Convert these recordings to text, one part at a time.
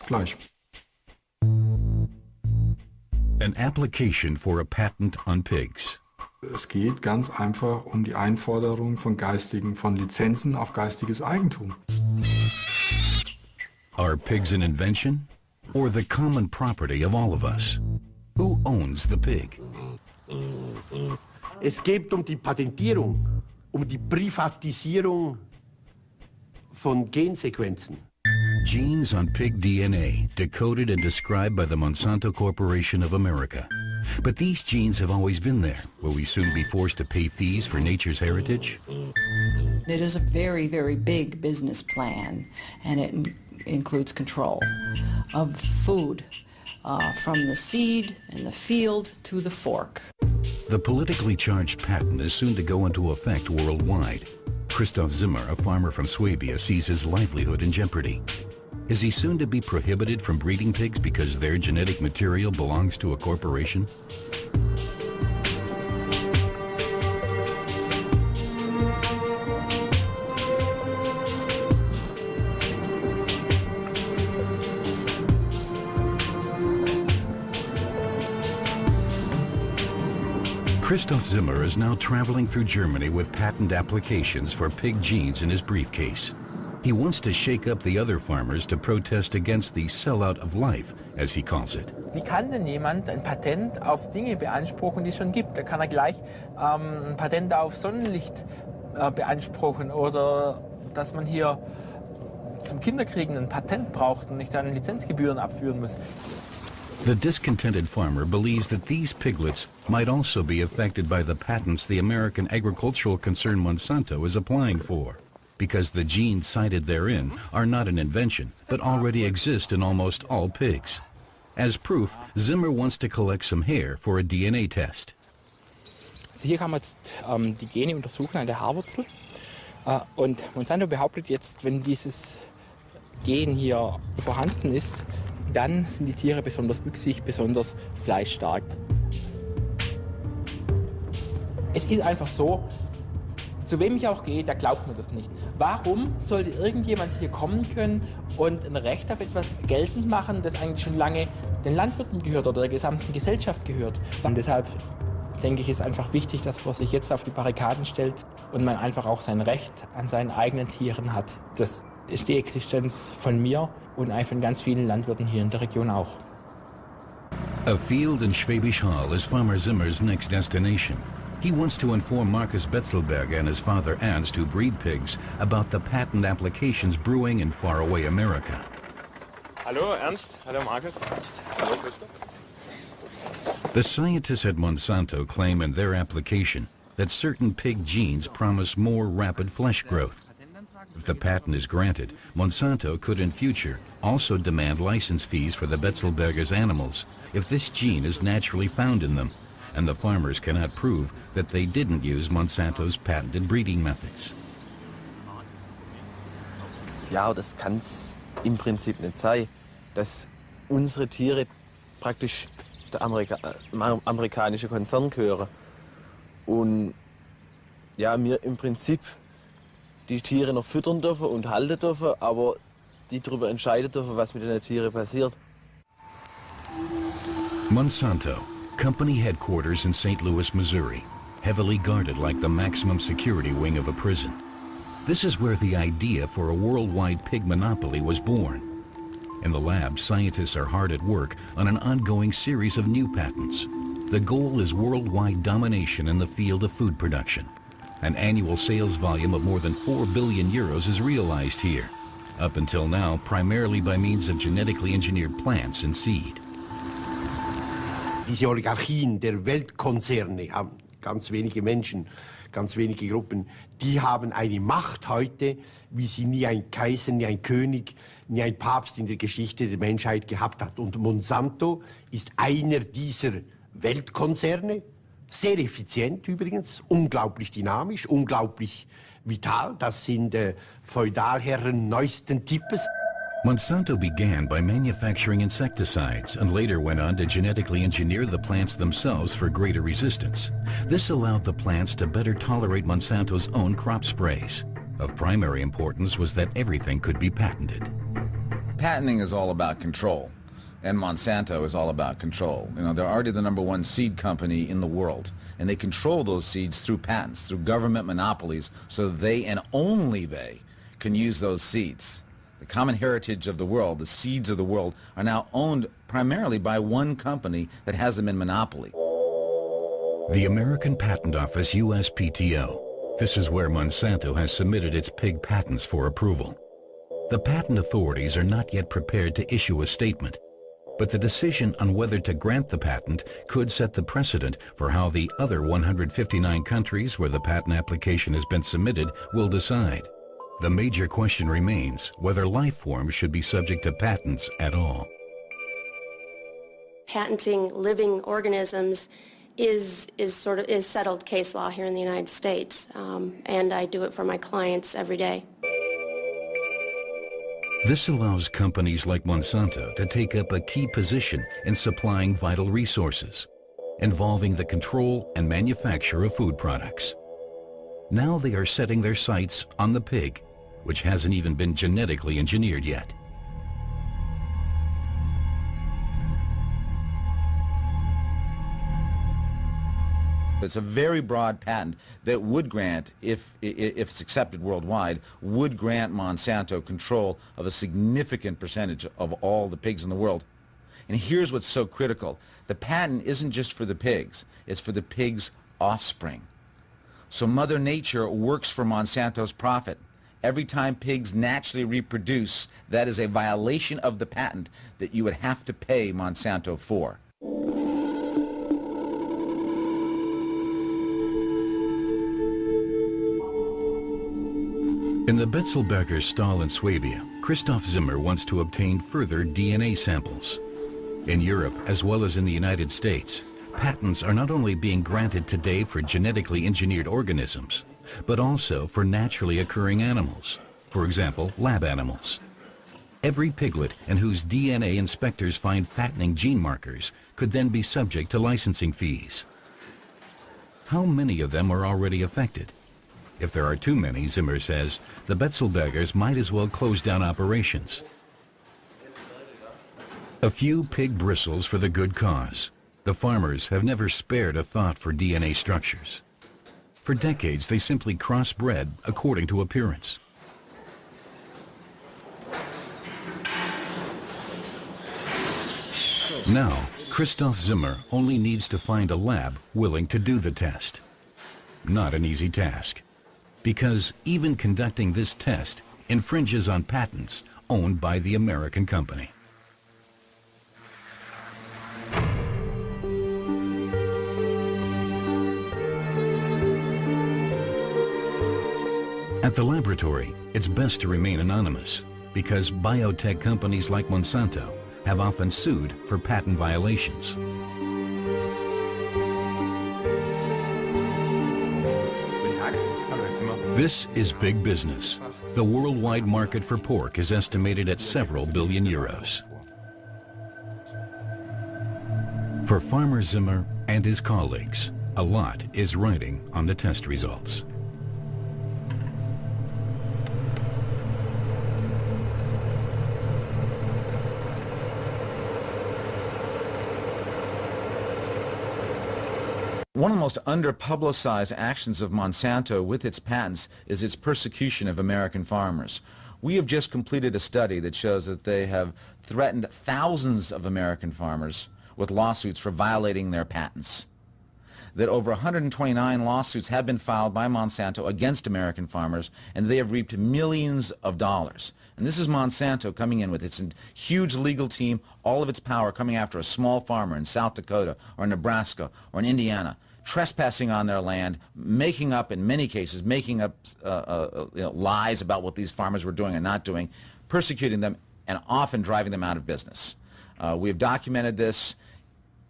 Fleisch. An application for a patent on pigs. Es geht ganz einfach um die Einforderung von Lizenzen auf geistiges Eigentum. Are pigs an invention or the common property of all of us? Who owns the pig? Es geht um die Patentierung, um die Privatisierung von Gensequenzen. Genes on pig DNA, decoded and described by the Monsanto Corporation of America. But these genes have always been there. Will we soon be forced to pay fees for nature's heritage? It is a very, very big business plan, and it includes control of food, from the seed and the field to the fork. The politically charged patent is soon to go into effect worldwide. Christoph Zimmer, a farmer from Swabia, sees his livelihood in jeopardy. Is he soon to be prohibited from breeding pigs because their genetic material belongs to a corporation? Christoph Zimmer is now traveling through Germany with patent applications for pig genes in his briefcase. He wants to shake up the other farmers to protest against the sellout of life, as he calls it. Wie kann denn jemand ein Patent auf Dinge beanspruchen, die es schon gibt? Da kann er gleich ein Patent auf Sonnenlicht beanspruchen oder dass man hier zum Kinderkriegen ein Patent braucht und nicht dann Lizenzgebühren abführen muss. The discontented farmer believes that these piglets might also be affected by the patents the American agricultural concern Monsanto is applying for, because the genes cited therein are not an invention, but already exist in almost all pigs. As proof, Zimmer wants to collect some hair for a DNA test. Also hier kann man jetzt die Gene untersuchen an der Haarwurzel. Und Monsanto behauptet jetzt, wenn dieses Gen hier vorhanden ist, dann sind die Tiere besonders wüchsig, besonders fleischstark. Es ist einfach so, zu wem ich auch gehe, der glaubt mir das nicht. Warum sollte irgendjemand hier kommen können und ein Recht auf etwas geltend machen, das eigentlich schon lange den Landwirten gehört oder der gesamten Gesellschaft gehört? Und deshalb denke ich, ist einfach wichtig, dass man sich jetzt auf die Barrikaden stellt und man einfach auch sein Recht an seinen eigenen Tieren hat. Das ist die Existenz von mir und von ganz vielen Landwirten hier in der Region auch. A field in Schwäbisch Hall is Farmer Zimmer's next destination. He wants to inform Markus Betzelberger and his father Ernst, who breed pigs, about the patent applications brewing in faraway America. Hallo Ernst, hallo Markus. Hallo Christoph. The scientists at Monsanto claim in their application that certain pig genes promise more rapid flesh growth. If the patent is granted, Monsanto could in future also demand license fees for the Betzelberger's animals if this gene is naturally found in them, and the farmers cannot prove that they didn't use Monsanto's patented breeding methods. Ja, das kann es im Prinzip nicht sein, dass unsere Tiere praktisch der amerikanische Konzern gehören. Und ja, wir im Prinzip die Tiere noch füttern dürfen und halten dürfen, aber die darüber entscheiden dürfen, was mit den Tieren passiert. Monsanto, company headquarters in St. Louis, Missouri, heavily guarded like the maximum security wing of a prison. This is where the idea for a worldwide pig monopoly was born. In the lab, scientists are hard at work on an ongoing series of new patents. The goal is worldwide domination in the field of food production. An annual sales volume of more than 4 billion euros is realized here, up until now primarily by means of genetically engineered plants and seed. Diese Oligarchien der Weltkonzerne haben ganz wenige Menschen, ganz wenige Gruppen, die haben eine Macht heute, wie sie nie ein Kaiser, nie ein König, nie ein Papst in der Geschichte der Menschheit gehabt hat. Und Monsanto ist einer dieser Weltkonzerne, sehr effizient übrigens, unglaublich dynamisch, unglaublich vital. Das sind Feudalherren neuesten Types. Monsanto began by manufacturing insecticides and later went on to genetically engineer the plants themselves for greater resistance. This allowed the plants to better tolerate Monsanto's own crop sprays. Of primary importance was that everything could be patented. Patenting is all about control, and Monsanto is all about control. You know, they're already the #1 seed company in the world, and they control those seeds through patents, through government monopolies, so they and only they can use those seeds. The common heritage of the world, the seeds of the world, are now owned primarily by one company that has them in monopoly. The American Patent Office, USPTO. This is where Monsanto has submitted its pig patents for approval. The patent authorities are not yet prepared to issue a statement, but the decision on whether to grant the patent could set the precedent for how the other 159 countries where the patent application has been submitted will decide. The major question remains whether life forms should be subject to patents at all. Patenting living organisms is settled case law here in the United States, and I do it for my clients every day. This allows companies like Monsanto to take up a key position in supplying vital resources, involving the control and manufacture of food products. Now they are setting their sights on the pig, which hasn't even been genetically engineered yet. It's a very broad patent that would grant, if it's accepted worldwide, would grant Monsanto control of a significant percentage of all the pigs in the world. And here's what's so critical. The patent isn't just for the pigs, it's for the pigs' offspring. So Mother Nature works for Monsanto's profit. Every time pigs naturally reproduce, that is a violation of the patent that you would have to pay Monsanto for. In the Betzelberger stall in Swabia, Christoph Zimmer wants to obtain further DNA samples. In Europe, as well as in the United States, patents are not only being granted today for genetically engineered organisms, but also for naturally occurring animals, for example, lab animals. Every piglet in whose DNA inspectors find fattening gene markers could then be subject to licensing fees. How many of them are already affected? If there are too many, Zimmer says, the Betzelbergers might as well close down operations. A few pig bristles for the good cause. The farmers have never spared a thought for DNA structures. For decades, they simply crossbred according to appearance. Now, Christoph Zimmer only needs to find a lab willing to do the test. Not an easy task, because even conducting this test infringes on patents owned by the American company. At the laboratory, it's best to remain anonymous, because biotech companies like Monsanto have often sued for patent violations. This is big business. The worldwide market for pork is estimated at several billion euros. For Farmer Zimmer and his colleagues, a lot is riding on the test results. One of the most under-publicized actions of Monsanto with its patents is its persecution of American farmers. We have just completed a study that shows that they have threatened thousands of American farmers with lawsuits for violating their patents. That over 129 lawsuits have been filed by Monsanto against American farmers, and they have reaped millions of dollars. And this is Monsanto coming in with its huge legal team, all of its power coming after a small farmer in South Dakota or Nebraska or in Indiana, trespassing on their land, making up, in many cases, making up lies about what these farmers were doing and not doing, persecuting them, and often driving them out of business. We have documented this.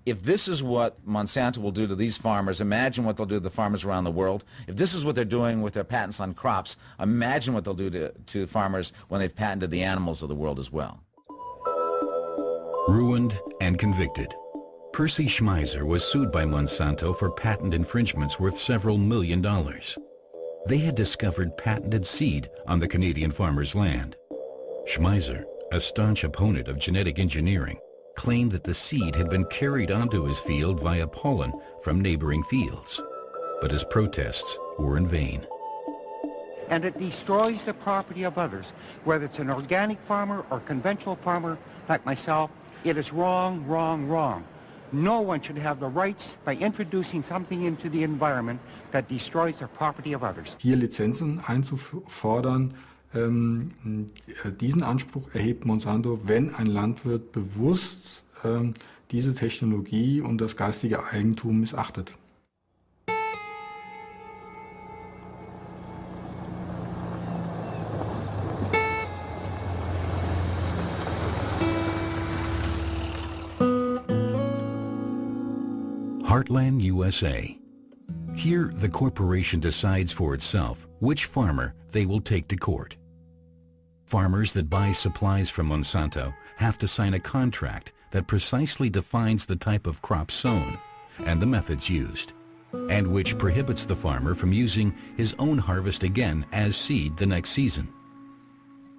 If this is what Monsanto will do to these farmers, imagine what they'll do to the farmers around the world. If this is what they're doing with their patents on crops, imagine what they'll do to farmers when they've patented the animals of the world as well. Ruined and convicted, Percy Schmeiser was sued by Monsanto for patent infringements worth several $1 million. They had discovered patented seed on the Canadian farmer's land. Schmeiser, a staunch opponent of genetic engineering, claimed that the seed had been carried onto his field via pollen from neighboring fields. But his protests were in vain. And it destroys the property of others. Whether it's an organic farmer or conventional farmer like myself, it is wrong, wrong, wrong. No one should have the rights by introducing something into the environment that destroys the property of others. Hier Lizenzen einzufordern, diesen Anspruch erhebt Monsanto, wenn ein Landwirt bewusst diese Technologie und das geistige Eigentum missachtet. Heartland, USA. Here, the corporation decides for itself which farmer they will take to court. Farmers that buy supplies from Monsanto have to sign a contract that precisely defines the type of crop sown and the methods used, and which prohibits the farmer from using his own harvest again as seed the next season.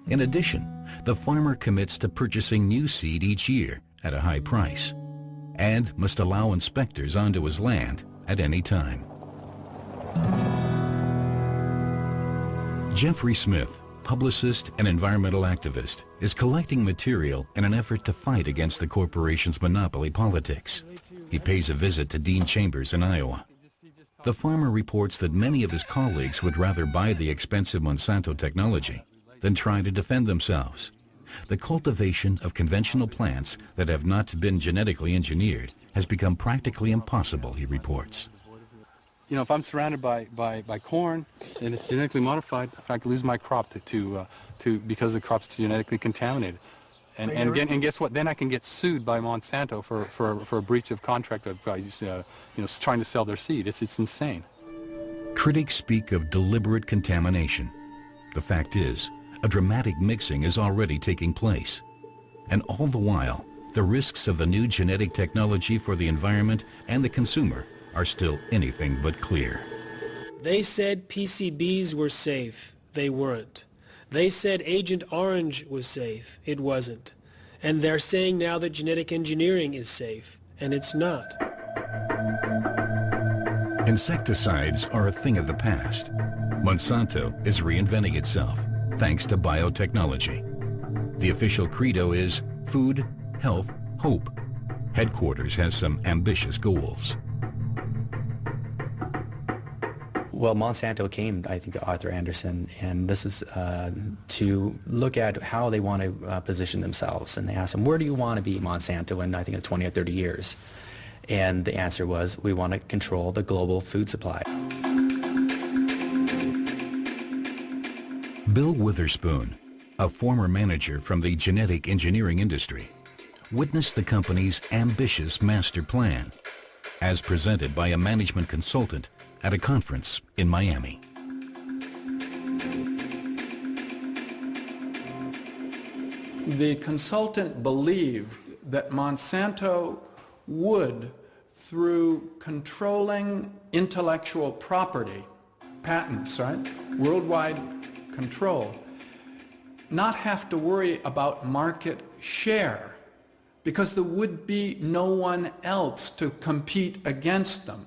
In addition, the farmer commits to purchasing new seed each year at a high price, and must allow inspectors onto his land at any time. Jeffrey Smith, publicist and environmental activist, is collecting material in an effort to fight against the corporation's monopoly politics. He pays a visit to Dean Chambers in Iowa. The farmer reports that many of his colleagues would rather buy the expensive Monsanto technology than try to defend themselves. The cultivation of conventional plants that have not been genetically engineered has become practically impossible, he reports. You know, if I'm surrounded by corn and it's genetically modified, I could lose my crop because the crop's genetically contaminated. And guess what? Then I can get sued by Monsanto for a breach of contract of trying to sell their seed. It's insane. Critics speak of deliberate contamination. The fact is, a dramatic mixing is already taking place. And all the while, the risks of the new genetic technology for the environment and the consumer are still anything but clear. They said PCBs were safe. They weren't. They said Agent Orange was safe. It wasn't. And they're saying now that genetic engineering is safe. And it's not. Insecticides are a thing of the past. Monsanto is reinventing itself, thanks to biotechnology. The official credo is food, health, hope. Headquarters has some ambitious goals. Well, Monsanto came, I think, to Arthur Andersen, and this is to look at how they want to position themselves. And they asked him, where do you want to be, Monsanto, in, I think, 20 or 30 years? And the answer was, we want to control the global food supply. Bill Witherspoon, a former manager from the genetic engineering industry, witnessed the company's ambitious master plan, as presented by a management consultant at a conference in Miami. The consultant believed that Monsanto would, through controlling intellectual property, patents, right, worldwide control, not have to worry about market share because there would be no one else to compete against them.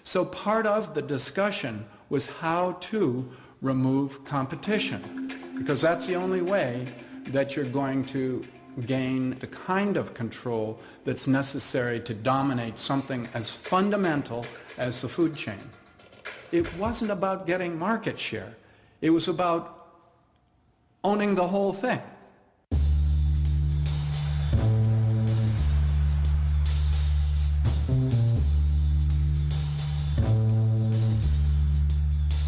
So part of the discussion was how to remove competition, because that's the only way that you're going to gain the kind of control that's necessary to dominate something as fundamental as the food chain. It wasn't about getting market share. It was about owning the whole thing.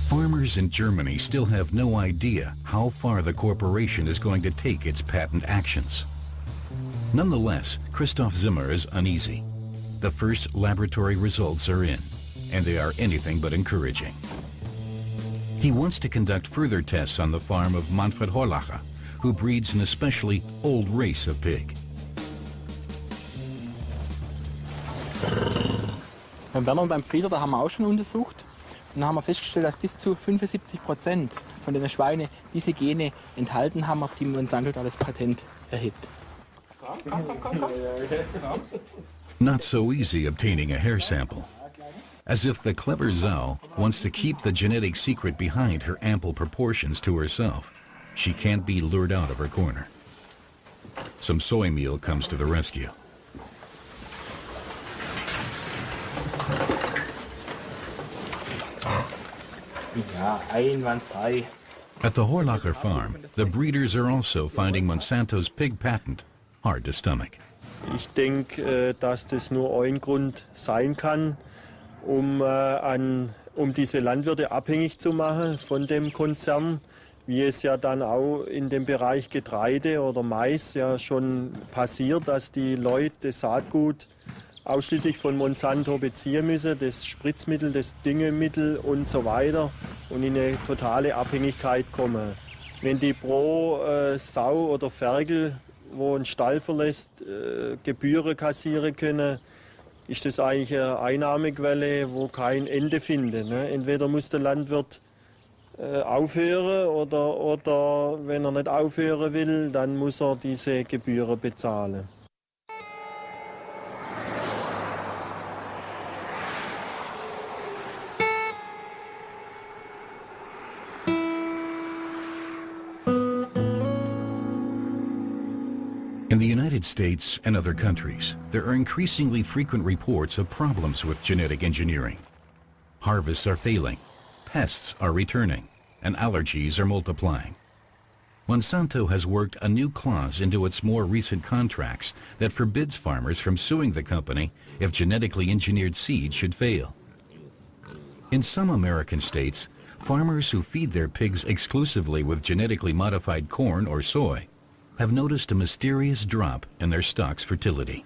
Farmers in Germany still have no idea how far the corporation is going to take its patent actions. Nonetheless, Christoph Zimmer is uneasy. The first laboratory results are in, and they are anything but encouraging. He wants to conduct further tests on the farm of Manfred Horlacher, who breeds an especially old race of pig. Beim Werner und beim Frieder, da haben wir auch schon untersucht. dann haben wir festgestellt, dass bis zu 75% von den Schweinen diese Gene enthalten haben, auf die Monsanto da das Patent erhebt. Not so easy obtaining a hair sample. As if the clever Zhao wants to keep the genetic secret behind her ample proportions to herself. She can't be lured out of her corner. Some soy meal comes to the rescue. Ja, einwandfrei. At the Horlacher farm, the breeders are also finding Monsanto's pig patent hard to stomach. Ich denke, dass das nur ein Grund sein kann, um diese Landwirte abhängig zu machen von dem Konzern, wie es ja dann auch in dem Bereich Getreide oder Mais ja schon passiert, dass die Leute das Saatgut ausschließlich von Monsanto beziehen müssen, das Spritzmittel, das Düngemittel und so weiter, und in eine totale Abhängigkeit kommen. Wenn die pro Sau oder Ferkel, wo einen Stall verlässt, Gebühren kassieren können, ist das eigentlich eine Einnahmequelle, wo kein Ende findet. Ne? Entweder muss der Landwirt aufhören oder wenn er nicht aufhören will, dann muss er diese Gebühren bezahlen. In the United States and other countries, there are increasingly frequent reports of problems with genetic engineering. Harvests are failing, pests are returning, and allergies are multiplying. Monsanto has worked a new clause into its more recent contracts that forbids farmers from suing the company if genetically engineered seed should fail. In some American states, farmers who feed their pigs exclusively with genetically modified corn or soy have noticed a mysterious drop in their stock's fertility.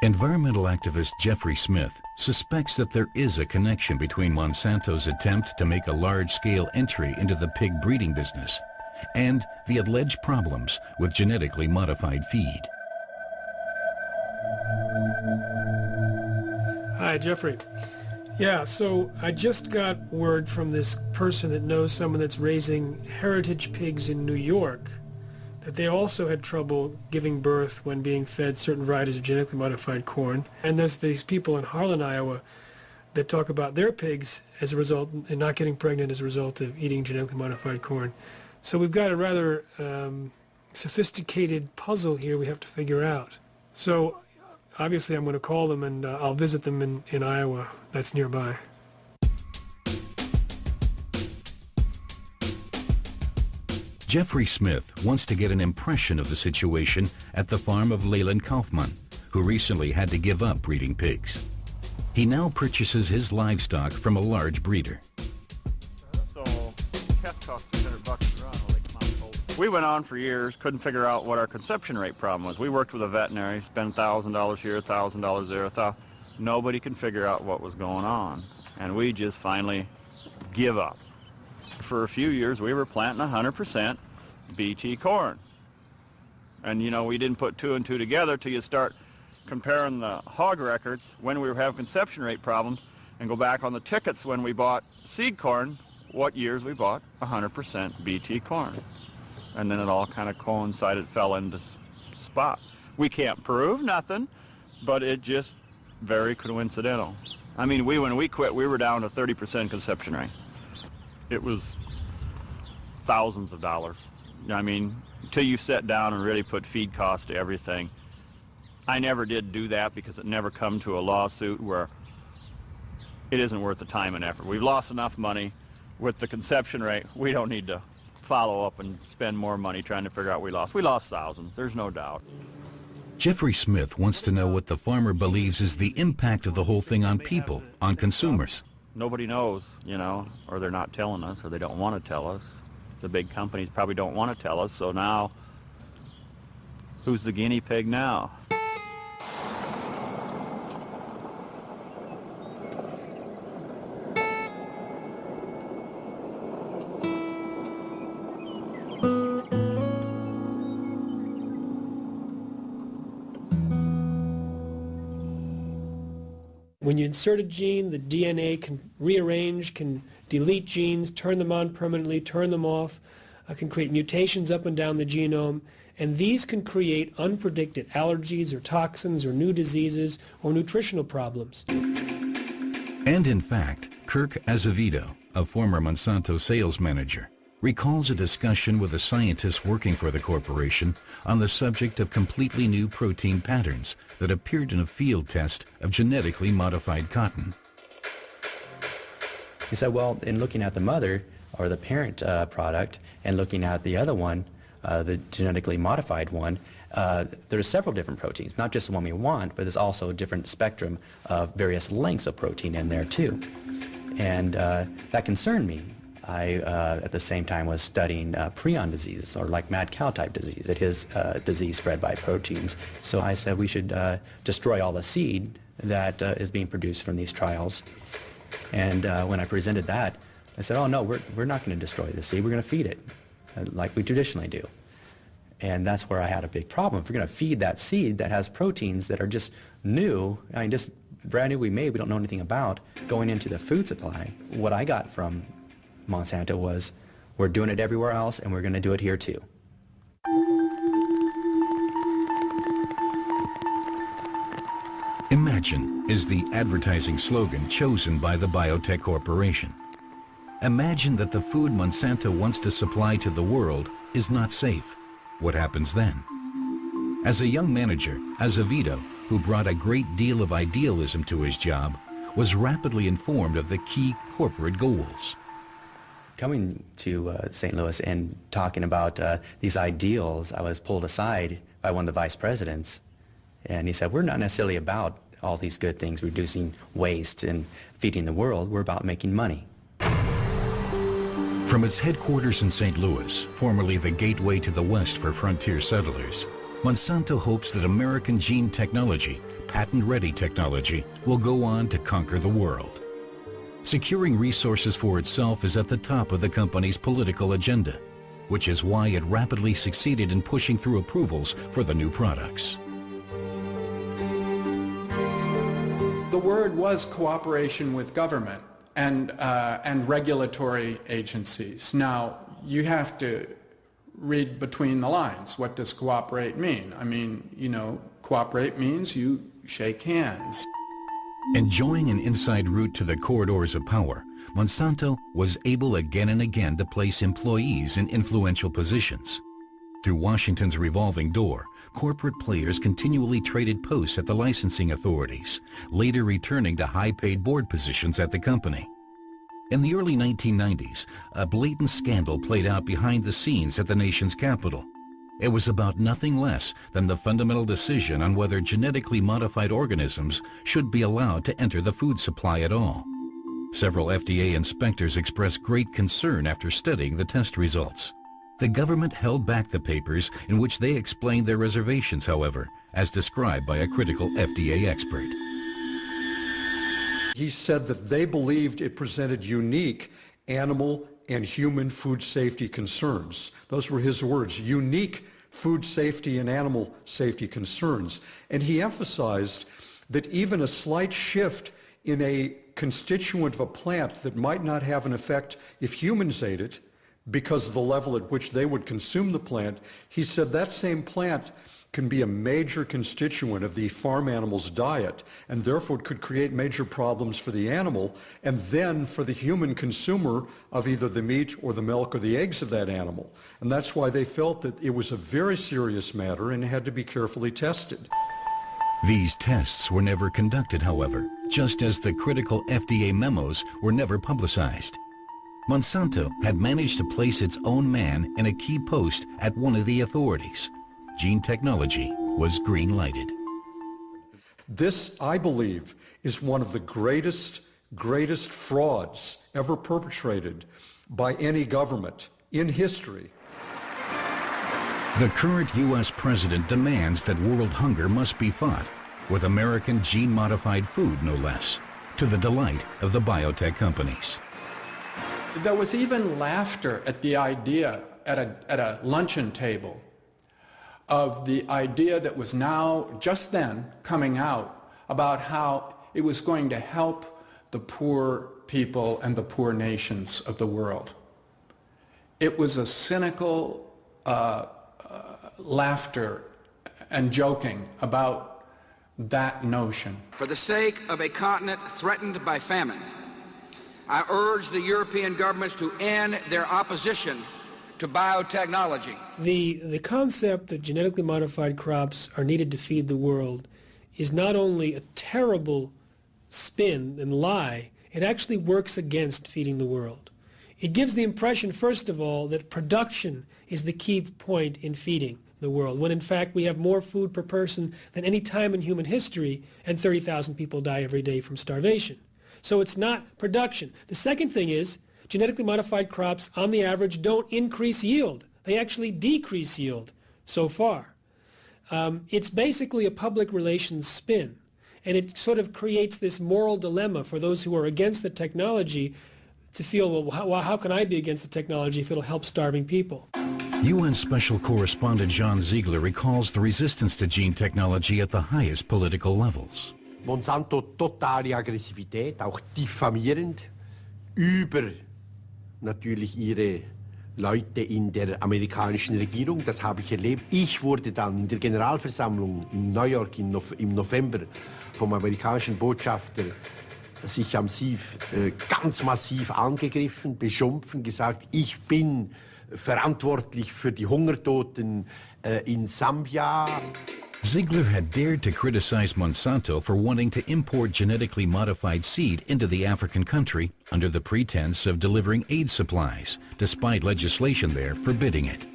Environmental activist Jeffrey Smith suspects that there is a connection between Monsanto's attempt to make a large-scale entry into the pig breeding business and the alleged problems with genetically modified feed. Hi, Jeffrey. Yeah, so I just got word from this person that knows someone that's raising heritage pigs in New York that they also had trouble giving birth when being fed certain varieties of genetically modified corn. And there's these people in Harlan, Iowa that talk about their pigs as a result and not getting pregnant as a result of eating genetically modified corn. So we've got a rather sophisticated puzzle here we have to figure out. So obviously I'm going to call them and I'll visit them in Iowa. That's nearby. Jeffrey Smith wants to get an impression of the situation at the farm of Leland Kaufman, who recently had to give up breeding pigs. He now purchases his livestock from a large breeder. So, test costs $300 a run. We went on for years, couldn't figure out what our conception rate problem was. We worked with a veterinary, spent $1,000 here, $1,000 there. Nobody can figure out what was going on. And we just finally give up. For a few years, we were planting 100% BT corn. And, you know, we didn't put two and two together till you start comparing the hog records when we were having conception rate problems and go back on the tickets when we bought seed corn, what years we bought 100% BT corn. And then it all kind of coincided, fell into spot. We can't prove nothing, but it just very coincidental. I mean, when we quit, we were down to 30% conception rate. It was thousands of dollars. I mean, until you sit down and really put feed costs to everything. I never did do that because it never come to a lawsuit where it isn't worth the time and effort. We've lost enough money with the conception rate. We don't need to follow up and spend more money trying to figure out we lost. We lost thousands, there's no doubt. Jeffrey Smith wants to know what the farmer believes is the impact of the whole thing on people, on consumers. Nobody knows, you know, or they're not telling us, or they don't want to tell us. The big companies probably don't want to tell us, so now, who's the guinea pig now? When you insert a gene, the DNA can rearrange, can delete genes, turn them on permanently, turn them off, can create mutations up and down the genome, and these can create unpredicted allergies or toxins or new diseases or nutritional problems. And in fact, Kirk Azevedo, a former Monsanto sales manager, recalls a discussion with a scientist working for the corporation on the subject of completely new protein patterns that appeared in a field test of genetically modified cotton. He said, well, in looking at the mother or the parent product and looking at the other one, the genetically modified one, there's several different proteins, not just the one we want, but there's also a different spectrum of various lengths of protein in there too. And that concerned me. I, at the same time, was studying prion diseases, or like mad cow type disease. It is disease spread by proteins. So I said we should destroy all the seed that is being produced from these trials. And when I presented that, I said, oh no, we're not going to destroy the seed, we're going to feed it, like we traditionally do. And that's where I had a big problem. If we're going to feed that seed that has proteins that are just new, I mean, just brand new we made, we don't know anything about, going into the food supply, what I got from Monsanto was, we're doing it everywhere else and we're going to do it here too. Imagine is the advertising slogan chosen by the biotech corporation. Imagine that the food Monsanto wants to supply to the world is not safe. What happens then? As a young manager, Azevedo, who brought a great deal of idealism to his job, was rapidly informed of the key corporate goals. Coming to St. Louis and talking about these ideals, I was pulled aside by one of the vice presidents, and he said, we're not necessarily about all these good things, reducing waste and feeding the world, we're about making money. From its headquarters in St. Louis, formerly the gateway to the West for frontier settlers, Monsanto hopes that American gene technology, patent-ready technology, will go on to conquer the world. Securing resources for itself is at the top of the company's political agenda, which is why it rapidly succeeded in pushing through approvals for the new products. The word was cooperation with government and regulatory agencies. Now, you have to read between the lines. What does cooperate mean? I mean, you know, cooperate means you shake hands. Enjoying an inside route to the corridors of power, Monsanto was able again and again to place employees in influential positions. Through Washington's revolving door, corporate players continually traded posts at the licensing authorities, later returning to high-paid board positions at the company. In the early 1990s, a blatant scandal played out behind the scenes at the nation's capital. It was about nothing less than the fundamental decision on whether genetically modified organisms should be allowed to enter the food supply at all. Several FDA inspectors expressed great concern after studying the test results. The government held back the papers in which they explained their reservations, however, as described by a critical FDA expert. He said that they believed it presented unique animal and human food safety concerns. Those were his words, unique food safety and animal safety concerns. And he emphasized that even a slight shift in a constituent of a plant that might not have an effect if humans ate it, because of the level at which they would consume the plant, he said that same plant can be a major constituent of the farm animal's diet, and therefore it could create major problems for the animal, and then for the human consumer of either the meat or the milk or the eggs of that animal. And that's why they felt that it was a very serious matter and had to be carefully tested. These tests were never conducted, however, just as the critical FDA memos were never publicized. Monsanto had managed to place its own man in a key post at one of the authorities. Gene technology was green-lighted. This, I believe, is one of the greatest frauds ever perpetrated by any government in history. The current U.S. president demands that world hunger must be fought, with American gene-modified food, no less, to the delight of the biotech companies. There was even laughter at the idea at a luncheon table of the idea that was now, just then, coming out about how it was going to help the poor people and the poor nations of the world. It was a cynical laughter and joking about that notion. For the sake of a continent threatened by famine, I urge the European governments to end their opposition to biotechnology. The concept that genetically modified crops are needed to feed the world is not only a terrible spin and lie, it actually works against feeding the world. It gives the impression, first of all, that production is the key point in feeding the world, when in fact we have more food per person than any time in human history, and 30,000 people die every day from starvation. So it's not production. The second thing is, genetically modified crops, on the average, don't increase yield. They actually decrease yield so far. It's basically a public relations spin, and it sort of creates this moral dilemma for those who are against the technology to feel, well, how can I be against the technology if it'll help starving people? UN Special Correspondent John Ziegler recalls the resistance to gene technology at the highest political levels. Monsanto totale Aggressivität, auch diffamierend über natürlich ihre Leute in der amerikanischen Regierung. Das habe ich erlebt. Ich wurde dann in der Generalversammlung in New York im November vom amerikanischen Botschafter sich am Sief ganz massiv angegriffen, beschimpft, gesagt, ich bin verantwortlich für die Hungertoten in Sambia. Ziegler had dared to criticize Monsanto for wanting to import genetically modified seed into the African country under the pretense of delivering aid supplies, despite legislation there forbidding it.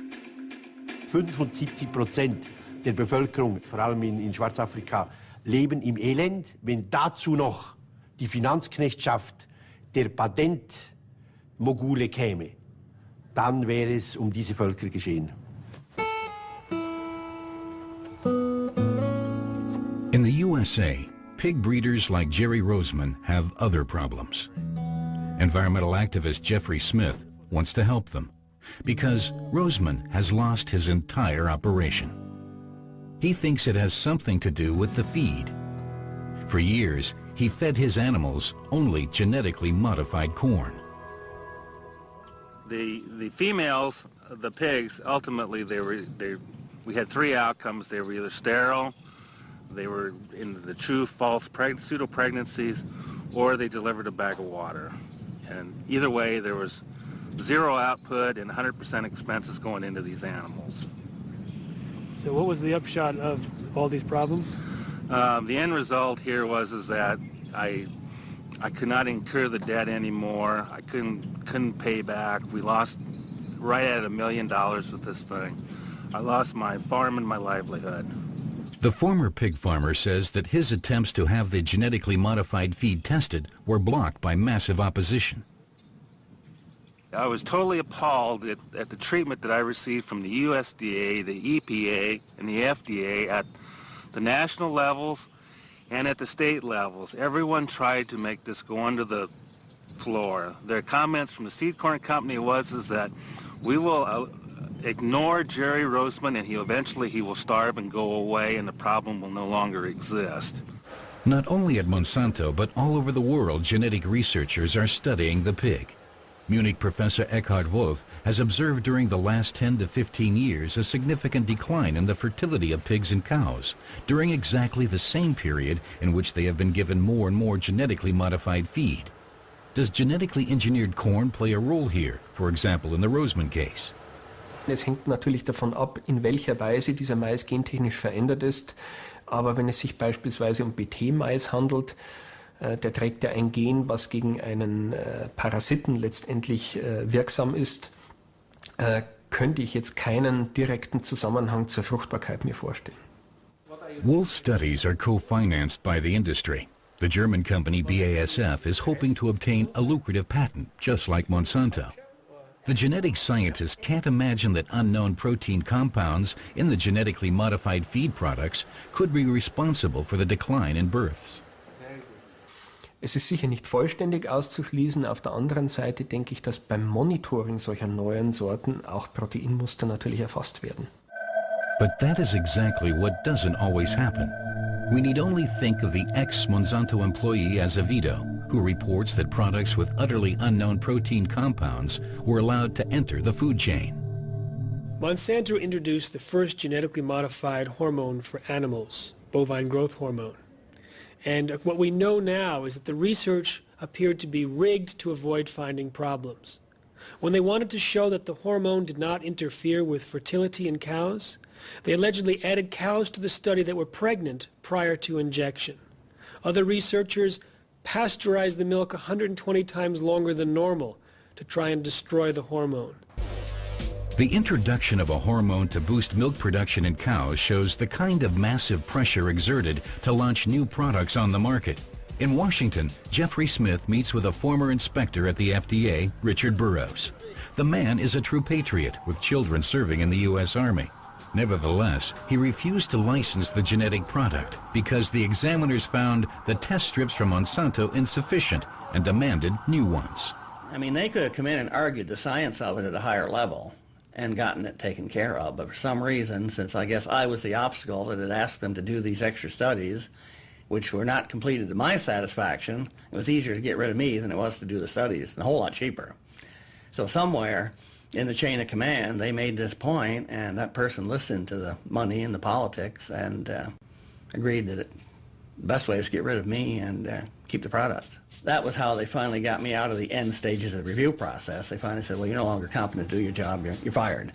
75% der Bevölkerung, vor allem in Schwarzafrika, leben im Elend. Wenn dazu noch die Finanzknechtschaft der Patentmogule käme, dann wäre es diese Völker geschehen. In the USA, pig breeders like Jerry Roseman have other problems. Environmental activist Jeffrey Smith wants to help them because Roseman has lost his entire operation. He thinks it has something to do with the feed. For years, he fed his animals only genetically modified corn. The females, the pigs, ultimately we had three outcomes. They were either sterile, they were in the true false pseudo-pregnancies, or they delivered a bag of water. And either way, there was zero output and 100% expenses going into these animals. So what was the upshot of all these problems? The end result here was that I could not incur the debt anymore. I couldn't pay back. We lost right at $1 million with this thing. I lost my farm and my livelihood. The former pig farmer says that his attempts to have the genetically modified feed tested were blocked by massive opposition. I was totally appalled at the treatment that I received from the USDA, the EPA, and the FDA at the national levels and at the state levels. Everyone tried to make this go under the floor. Their comments from the seed corn company was that we will ignore Jerry Roseman and eventually he will starve and go away and the problem will no longer exist. Not only at Monsanto, but all over the world, genetic researchers are studying the pig. Munich professor Eckhard Wolf has observed during the last 10 to 15 years a significant decline in the fertility of pigs and cows during exactly the same period in which they have been given more and more genetically modified feed. Does genetically engineered corn play a role here, for example in the Roseman case? Es hängt natürlich davon ab, in welcher Weise dieser Mais gentechnisch verändert ist. Aber wenn es sich beispielsweise um BT-Mais handelt, der trägt ja ein Gen, was gegen einen Parasiten letztendlich wirksam ist, könnte ich jetzt keinen direkten Zusammenhang zur Fruchtbarkeit mir vorstellen. Wolf's studies are co-financed by the industry. The German company BASF is hoping to obtain a lucrative patent, just like Monsanto. The genetic scientists can't imagine that unknown protein compounds in the genetically modified feed products could be responsible for the decline in births. Es ist sicher nicht vollständig auszuschließen. Auf der anderen Seite denke ich, dass beim Monitoring solcher neuen Sorten auch Proteinmuster natürlich erfasst werden. But that is exactly what doesn't always happen. We need only think of the ex-Monsanto employee Azevedo, who reports that products with utterly unknown protein compounds were allowed to enter the food chain. Monsanto introduced the first genetically modified hormone for animals, bovine growth hormone. And what we know now is that the research appeared to be rigged to avoid finding problems. When they wanted to show that the hormone did not interfere with fertility in cows, they allegedly added cows to the study that were pregnant prior to injection. Other researchers pasteurized the milk 120 times longer than normal to try and destroy the hormone. The introduction of a hormone to boost milk production in cows shows the kind of massive pressure exerted to launch new products on the market. In Washington, Jeffrey Smith meets with a former inspector at the FDA, Richard Burroughs. The man is a true patriot with children serving in the U.S. Army. Nevertheless, he refused to license the genetic product because the examiners found the test strips from Monsanto insufficient and demanded new ones. I mean, they could have come in and argued the science of it at a higher level and gotten it taken care of, but for some reason, since I guess I was the obstacle that had asked them to do these extra studies, which were not completed to my satisfaction, it was easier to get rid of me than it was to do the studies, and a whole lot cheaper. So somewhere in the chain of command, they made this point, and that person listened to the money and the politics and agreed that the best way was to get rid of me and keep the products. That was how they finally got me out of the end stages of the review process. They finally said, well, you're no longer competent to do your job, you're fired.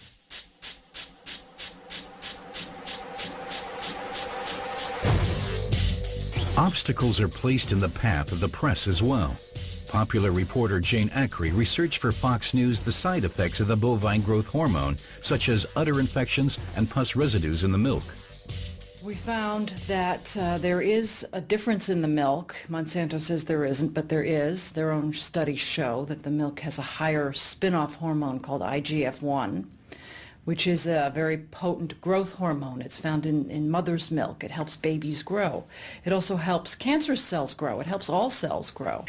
Obstacles are placed in the path of the press as well. Popular reporter Jane Acri researched for Fox News the side effects of the bovine growth hormone, such as udder infections and pus residues in the milk. We found that there is a difference in the milk. Monsanto says there isn't, but there is. Their own studies show that the milk has a higher spin-off hormone called IGF-1, which is a very potent growth hormone. It's found in mother's milk. It helps babies grow. It also helps cancer cells grow. It helps all cells grow.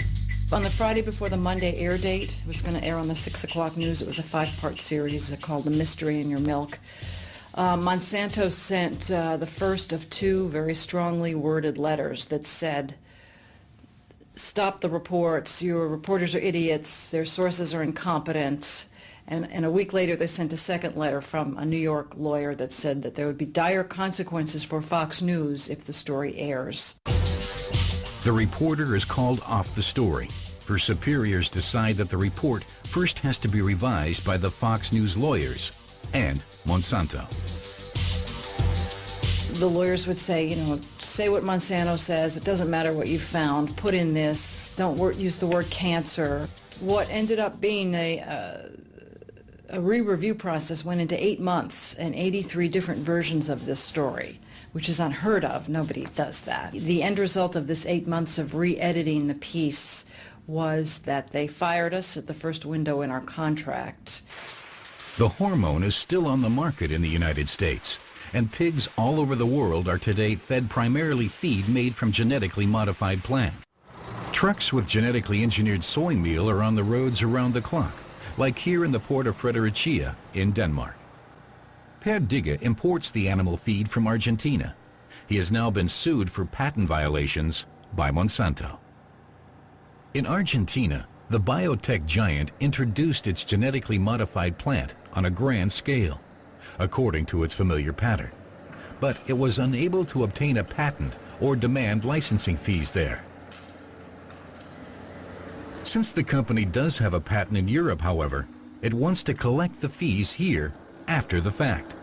On the Friday before the Monday air date, it was going to air on the 6 o'clock news. It was a 5-part series called The Mystery in Your Milk. Monsanto sent the first of 2 very strongly worded letters that said, stop the reports, your reporters are idiots, their sources are incompetent. And a week later, they sent a second letter from a New York lawyer that said that there would be dire consequences for Fox News if the story airs. The reporter is called off the story. Her superiors decide that the report first has to be revised by the Fox News lawyers and Monsanto. The lawyers would say, you know, say what Monsanto says, it doesn't matter what you found, put in this, don't use the word cancer. What ended up being a re-review process went into 8 months and 83 different versions of this story, which is unheard of. Nobody does that. The end result of this 8 months of re-editing the piece was that they fired us at the first window in our contract. The hormone is still on the market in the United States, and pigs all over the world are today fed primarily feed made from genetically modified plants. Trucks with genetically engineered soy meal are on the roads around the clock, like here in the port of Fredericia in Denmark. Per Digge imports the animal feed from Argentina. He has now been sued for patent violations by Monsanto. In Argentina, the biotech giant introduced its genetically modified plant on a grand scale, according to its familiar pattern. But it was unable to obtain a patent or demand licensing fees there. Since the company does have a patent in Europe, however, it wants to collect the fees here after the fact.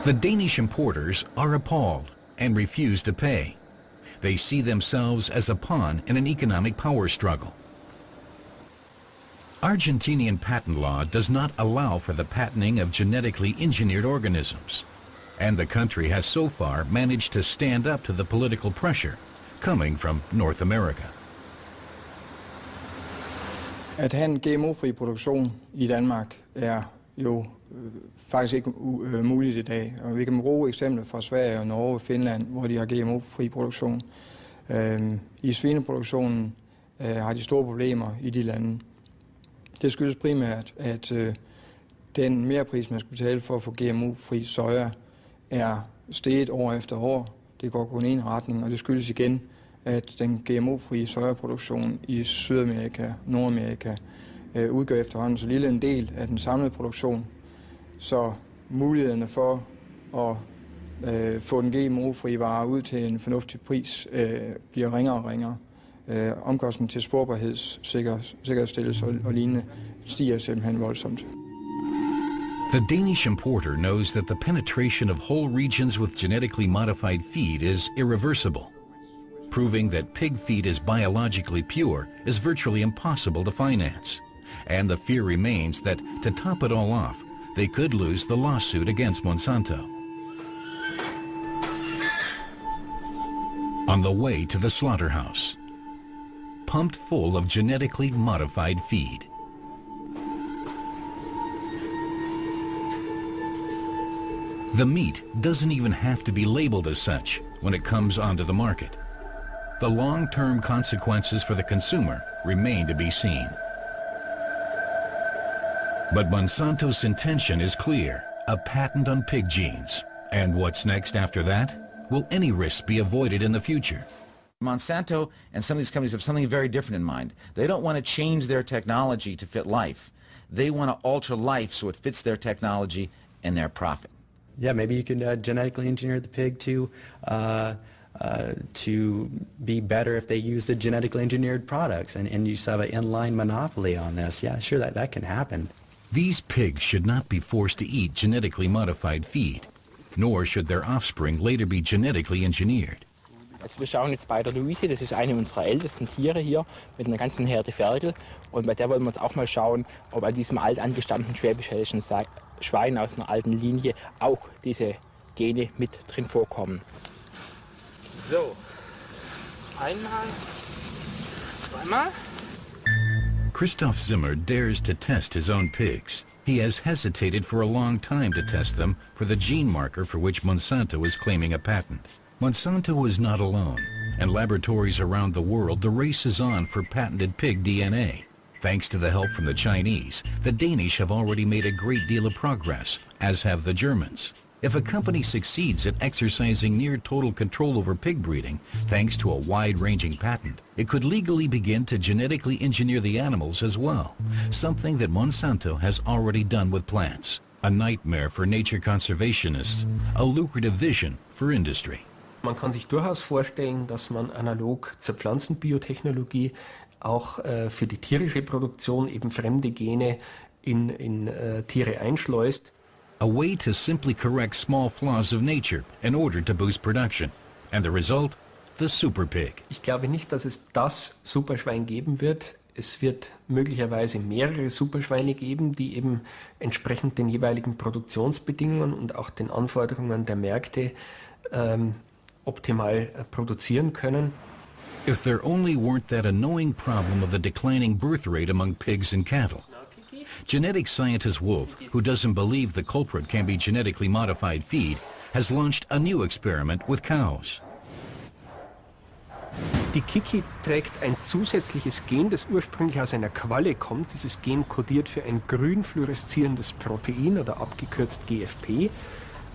The Danish importers are appalled and refuse to pay. They see themselves as a pawn in an economic power struggle. Argentinian patent law does not allow for the patenting of genetically engineered organisms, and the country has so far managed to stand up to the political pressure coming from North America. At have en GMO-fri produktion i Danmark jo faktisk ikke muligt i dag. Og vi kan bruge eksempler fra Sverige og Norge og Finland, hvor de har GMO-fri produktion. I svineproduktionen har de store problemer i de lande. Det skyldes primært, at den merpris, man skal betale for at få GMO-fri soja, er steget år efter år. Det går kun i en retning, og det skyldes igen, at den GMO-frie sojaproduktion i Sydamerika, Nordamerika udgør efterhånden så lille en del af den samlede produktion, så mulighederne for at få den GMO-frie vare ud til en fornuftig pris bliver ringere og ringere. Omkostningen til sporbarhedssikkerhedsstillelse og lignende stiger simpelthen voldsomt. The Danish importer knows that the penetration of whole regions with genetically modified feed is irreversible. Proving that pig feed is biologically pure is virtually impossible to finance. And the fear remains that, to top it all off, they could lose the lawsuit against Monsanto. On the way to the slaughterhouse, pumped full of genetically modified feed. The meat doesn't even have to be labeled as such when it comes onto the market. The long-term consequences for the consumer remain to be seen. But Monsanto's intention is clear, a patent on pig genes. And what's next after that? Will any risks be avoided in the future? Monsanto and some of these companies have something very different in mind. They don't want to change their technology to fit life. They want to alter life so it fits their technology and their profit. Yeah, maybe you can genetically engineer the pig to be better if they use the genetically engineered products, and you just have an inline monopoly on this. Yeah, sure, that can happen. These pigs should not be forced to eat genetically modified feed, nor should their offspring later be genetically engineered. Also wir schauen jetzt bei der Luise, das ist eine unserer ältesten Tiere hier mit einer ganzen Herde Ferkel, und bei der wollen wir uns auch mal schauen, ob an diesem alt angestammten schwäbisch-hessischen Schwein aus einer alten Linie auch diese Gene mit drin vorkommen. So, einmal, zweimal. Christoph Zimmer dares to test his own pigs. He has hesitated for a long time to test them for the gene marker for which Monsanto is claiming a patent. Monsanto is not alone. and laboratories around the world, the race is on for patented pig DNA. Thanks to the help from the Chinese, the Danish have already made a great deal of progress, as have the Germans. If a company succeeds at exercising near total control over pig breeding, thanks to a wide-ranging patent, it could legally begin to genetically engineer the animals as well, something that Monsanto has already done with plants. A nightmare for nature conservationists, a lucrative vision for industry. Man kann sich durchaus vorstellen, dass man analog zur Pflanzenbiotechnologie auch für die tierische Produktion eben fremde Gene in Tiere einschleust. A way to simply correct small flaws of nature in order to boost production. And the result? The super pig. Ich glaube nicht, dass es das Superschwein geben wird. Es wird möglicherweise mehrere Superschweine geben, die eben entsprechend den jeweiligen Produktionsbedingungen und auch den Anforderungen der Märkte optimal produzieren können. If there only weren't that annoying problem of the declining birth rate among pigs and cattle. Genetic scientist Wolf, who doesn't believe the culprit can be genetically modified feed, has launched a new experiment with cows. Die Kiki trägt ein zusätzliches Gen, das ursprünglich aus einer Qualle kommt. Dieses Gen kodiert für ein grün fluoreszierendes Protein oder abgekürzt GFP.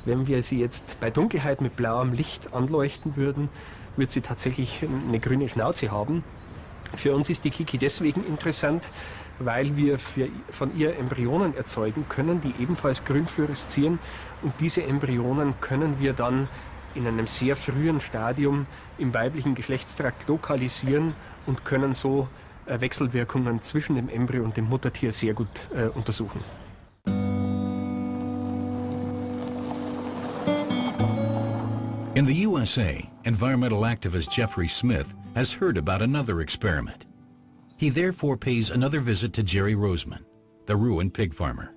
Wenn wir sie jetzt bei Dunkelheit mit blauem Licht anleuchten würden, wird sie tatsächlich eine grüne Schnauze haben. Für uns ist die Kiki deswegen interessant, weil wir von ihr Embryonen erzeugen können, die ebenfalls grün fluoreszieren. Und diese Embryonen können wir dann in einem sehr frühen Stadium im weiblichen Geschlechtstrakt lokalisieren und können so Wechselwirkungen zwischen dem Embryo und dem Muttertier sehr gut untersuchen. In the USA, environmental activist Jeffrey Smith has heard about another experiment. He therefore pays another visit to Jerry Roseman, the ruined pig farmer.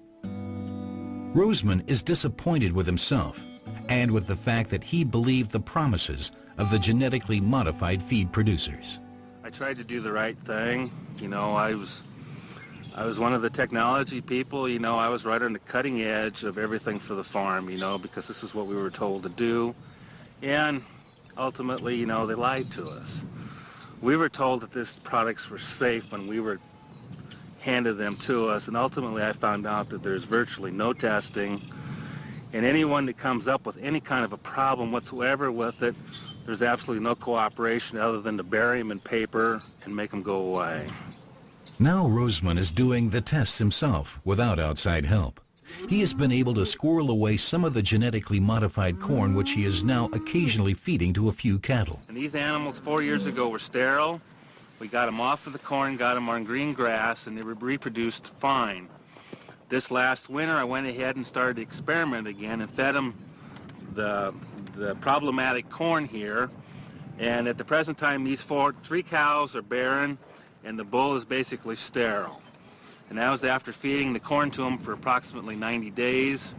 Roseman is disappointed with himself and with the fact that he believed the promises of the genetically modified feed producers. I tried to do the right thing. You know, I was one of the technology people. You know, I was right on the cutting edge of everything for the farm, you know, because this is what we were told to do. And ultimately, you know, they lied to us. We were told that these products were safe when we were handed them to us, and ultimately I found out that there's virtually no testing, And anyone that comes up with any kind of a problem whatsoever with it, there's absolutely no cooperation other than to bury them in paper and make them go away. Now Roseman is doing the tests himself without outside help. He has been able to squirrel away some of the genetically modified corn which he is now occasionally feeding to a few cattle. And these animals 4 years ago were sterile. We got them off of the corn, got them on green grass, and they reproduced fine. This last winter I went ahead and started to experiment again and fed them the problematic corn here. And at the present time these 3 cows are barren and the bull is basically sterile. And that was after feeding the corn to them for approximately 90 days.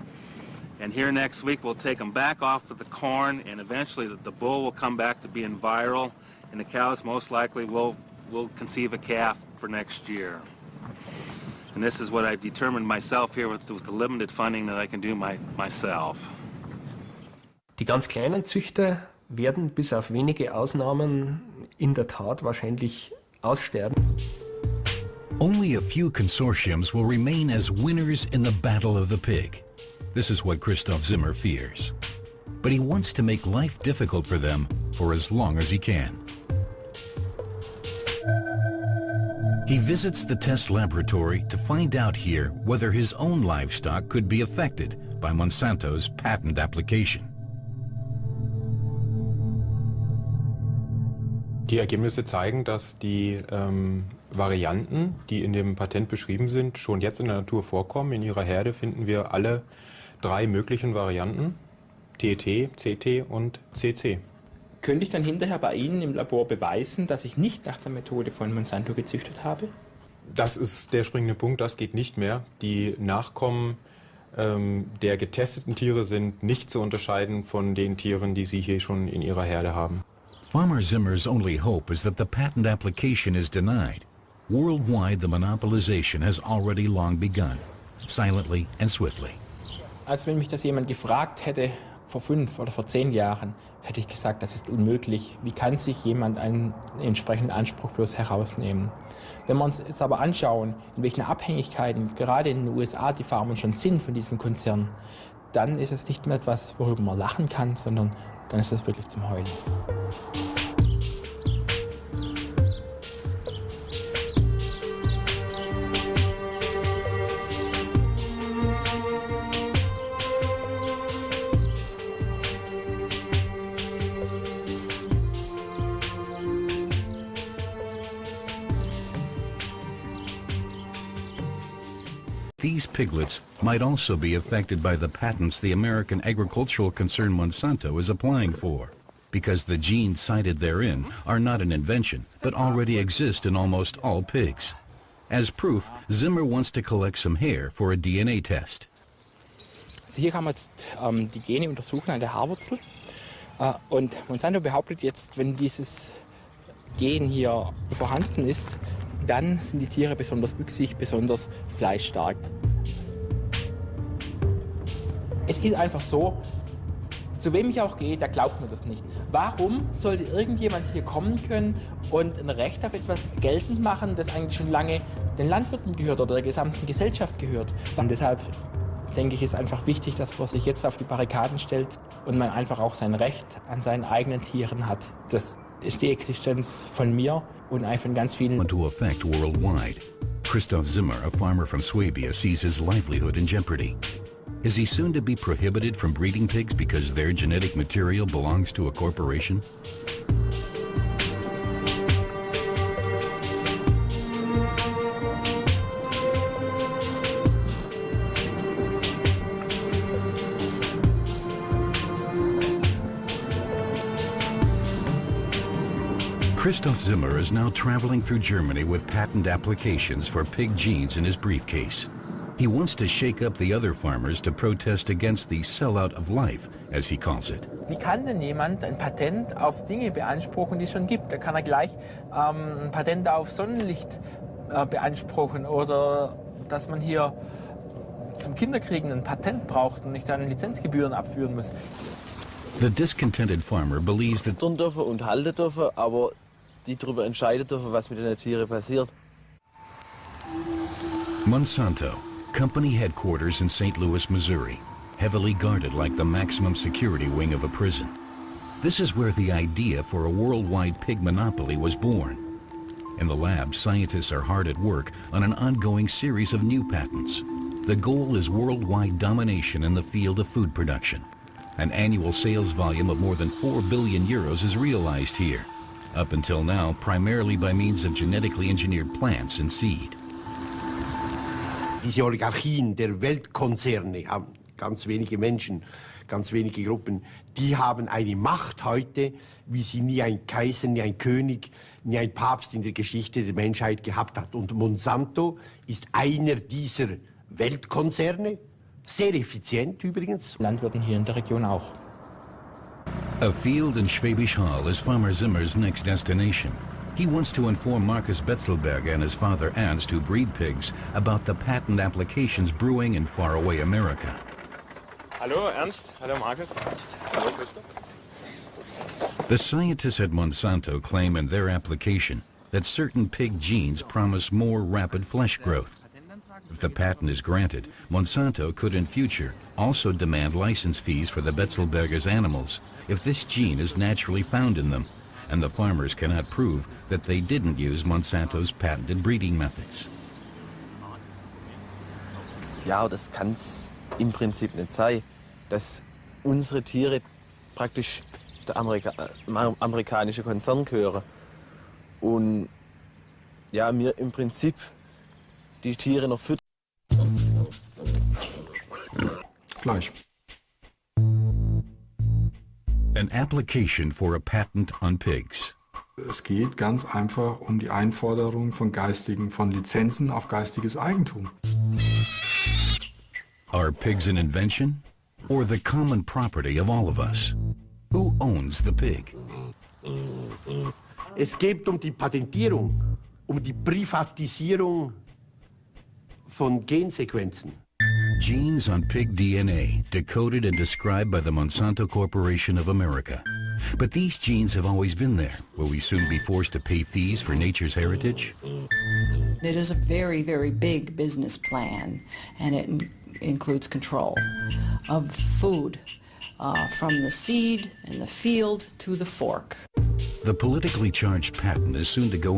And here next week we'll take them back off of the corn, and eventually the bull will come back to being virile, and the cows most likely will conceive a calf for next year. And this is what I've determined myself here with the limited funding that I can do myself. Die ganz kleinen Züchter werden bis auf wenige Ausnahmen in der Tat wahrscheinlich aussterben. Only a few consortiums will remain as winners in the battle of the pig. This is what Christoph Zimmer fears. But he wants to make life difficult for them for as long as he can. He visits the test laboratory to find out here whether his own livestock could be affected by Monsanto's patent application. Die Ergebnisse zeigen, dass die Varianten, die in dem Patent beschrieben sind, schon jetzt in der Natur vorkommen. In ihrer Herde finden wir alle 3 möglichen Varianten, TT, CT und CC. Könnte ich dann hinterher bei Ihnen im Labor beweisen, dass ich nicht nach der Methode von Monsanto gezüchtet habe? Das ist der springende Punkt, das geht nicht mehr. Die Nachkommen der getesteten Tiere sind nicht zu unterscheiden von den Tieren, die Sie hier schon in Ihrer Herde haben. Farmer Zimmer's only hope is that the patent application is denied. Worldwide, the monopolization has already long begun, silently and swiftly. Als wenn mich das jemand gefragt hätte, vor 5 oder vor 10 Jahren, hätte ich gesagt, das ist unmöglich. Wie kann sich jemand einen entsprechenden Anspruch bloß herausnehmen? Wenn wir uns jetzt aber anschauen, in welchen Abhängigkeiten gerade in den USA die Farmen schon sind von diesem Konzern, dann ist es nicht mehr etwas, worüber man lachen kann, sondern dann ist das wirklich zum Heulen. These piglets might also be affected by the patents the American agricultural concern Monsanto is applying for, because the genes cited therein are not an invention, but already exist in almost all pigs. As proof, Zimmer wants to collect some hair for a DNA test. Also hier kann man jetzt die Gene untersuchen an der Haarwurzel. Und Monsanto behauptet jetzt, wenn dieses Gen hier vorhanden ist, dann sind die Tiere besonders wüchsig, besonders fleischstark. Es ist einfach so, zu wem ich auch gehe, der glaubt mir das nicht. Warum sollte irgendjemand hier kommen können und ein Recht auf etwas geltend machen, das eigentlich schon lange den Landwirten gehört oder der gesamten Gesellschaft gehört? Und deshalb denke ich, ist einfach wichtig, dass man sich jetzt auf die Barrikaden stellt und man einfach auch sein Recht an seinen eigenen Tieren hat. Das ist die Existenz von mir und von ganz vielen. To affect worldwide. Christoph Zimmer, a farmer from Swabia, sees his livelihood in jeopardy. Is he soon to be prohibited from breeding pigs because their genetic material belongs to a corporation? Christoph Zimmer is now traveling through Germany with patent applications for pig genes in his briefcase. He wants to shake up the other farmers to protest against the sellout of life, as he calls it. Wie kann denn jemand ein Patent auf Dinge beanspruchen, die es schon gibt? Da kann er gleich ein Patent auf Sonnenlicht beanspruchen oder dass man hier zum Kinderkriegen ein Patent braucht und nicht dann Lizenzgebühren abführen muss. The discontented farmer believes that dürfen und halten dürfen, aber die darüber entscheiden dürfen, was mit den Tieren passiert. Monsanto, company headquarters in St. Louis, Missouri. heavily guarded like the maximum security wing of a prison. This is where the idea for a worldwide pig monopoly was born. In the lab, scientists are hard at work on an ongoing series of new patents. The goal is worldwide domination in the field of food production. An annual sales volume of more than 4 billion euros is realized here, up until now primarily by means of genetically engineered plants and seed. Diese Oligarchien der Weltkonzerne haben ganz wenige Menschen, ganz wenige Gruppen, die haben eine Macht heute, wie sie nie ein Kaiser, nie ein König, nie ein Papst in der Geschichte der Menschheit gehabt hat. Und Monsanto ist einer dieser Weltkonzerne, sehr effizient übrigens. Landwirten hier in der Region auch. A field in Schwäbisch Hall is Farmer Zimmer's next destination. He wants to inform Markus Betzelberger and his father Ernst, who breed pigs, about the patent applications brewing in faraway America. Hallo Ernst, hallo Markus. Hallo Christoph. The scientists at Monsanto claim in their application that certain pig genes promise more rapid flesh growth. If the patent is granted, Monsanto could in future also demand license fees for the Betzelberger's animals if this gene is naturally found in them, and the farmers cannot prove that they didn't use Monsanto's patented breeding methods. Ja, das kann es im Prinzip nicht sein, dass unsere Tiere praktisch der amerikanische Konzern gehören und ja, wir im Prinzip die Tiere noch füttern. Fleisch. An application for a patent on pigs. Es geht ganz einfach um die Einforderung von Lizenzen auf geistiges Eigentum. Are pigs an invention or the common property of all of us? Who owns the pig? Es geht um die Patentierung, um die Privatisierung von Gensequenzen. Genes on pig DNA, decoded and described by the Monsanto Corporation of America. But these genes have always been there. Will we soon be forced to pay fees for nature's heritage? It is a very, very big business plan, and it includes control of food, from the seed and the field to the fork. The politically charged patent is soon to go